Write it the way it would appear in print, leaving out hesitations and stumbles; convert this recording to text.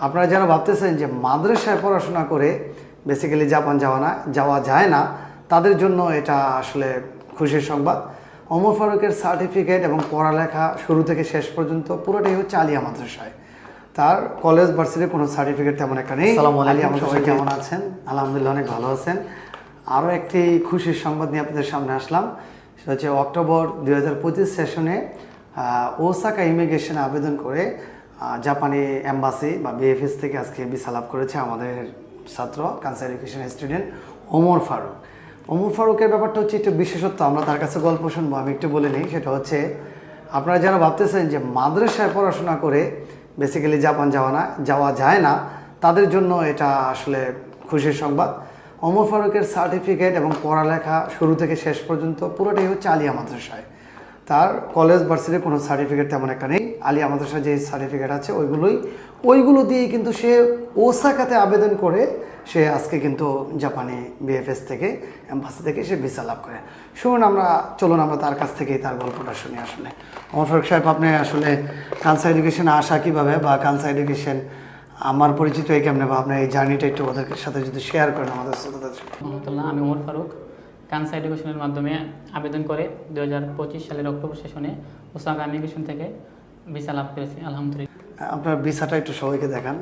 আপনারা যারা ভাবতেছেন যে মাদ্রাসায় পড়াশোনা করে বেসিক্যালি জাপান যাওয়া যায় না, তাদের জন্য এটা আসলে খুশির সংবাদ। ওমর ফারুকের সার্টিফিকেট এবং পড়ালেখা শুরু থেকে শেষ পর্যন্ত পুরোটাই হচ্ছে আলিয়া মাদ্রাসায়। তার কলেজ ভার্সিটির কোনো সার্টিফিকেট তেমন একটা নেই। আলিয়া মাদ্রাসায় কেমন আছেন? আলহামদুলিল্লাহ অনেক ভালো আছেন। আরও একটি খুশির সংবাদ নিয়ে আপনাদের সামনে আসলাম। সেটা হচ্ছে অক্টোবর 2025 সেশনে ওসাকা ইমিগ্রেশনে আবেদন করে জাপানি এম্বাসি বা বিএফএস থেকে আজকে ভিসা লাভ করেছে আমাদের ছাত্র কানসা এডুকেশন স্টুডেন্ট ওমর ফারুক। ওমর ফারুকের ব্যাপারটা হচ্ছে একটু বিশেষত্ব, আমরা তার কাছে গল্প শুনবো। আমি একটু বলে নিই, সেটা হচ্ছে আপনারা যারা ভাবতেছেন যে মাদ্রাসায় পড়াশোনা করে বেসিক্যালি জাপান যাওয়া যায় না, তাদের জন্য এটা আসলে খুশির সংবাদ। ওমর ফারুকের সার্টিফিকেট এবং পড়ালেখা শুরু থেকে শেষ পর্যন্ত পুরোটাই হচ্ছে আলিয়া মাদ্রাসায়। তার কলেজ ভার্সিটির কোনো সার্টিফিকেট তেমন একটা নেই। আলিয়া মাদ্রাসার যে সার্টিফিকেট আছে ওইগুলো দিয়েই কিন্তু সে ওসাকাতে আবেদন করে সে আজকে কিন্তু জাপানি বিএফএস থেকে এম্বাসি থেকে সে ভিসা লাভ করে। চলুন আমরা তার কাছ থেকেই তার গল্পটা শুনি। আসলে ওমর ফারুক সাহেব, আপনি আসলে কানসা এডুকেশনে আসা কীভাবে, বা কানসা এডুকেশন আমার পরিচিত এই কেমনে, বা আপনার এই জার্নিটা একটু ওদের সাথে যদি শেয়ার করেন আমাদের সাথে। রহমতুল্লাহ, আমি ওমর ফারুক কানসা এডুকেশনের মাধ্যমে আবেদন করে 2025 সালের অক্টোবর সেশনে ওসাকা ইমিগ্রেশন থেকে ভিসা লাভ করেছি। আলহামদুলিল্লাহ। আপনার ভিসাটা একটু সবাইকে দেখান।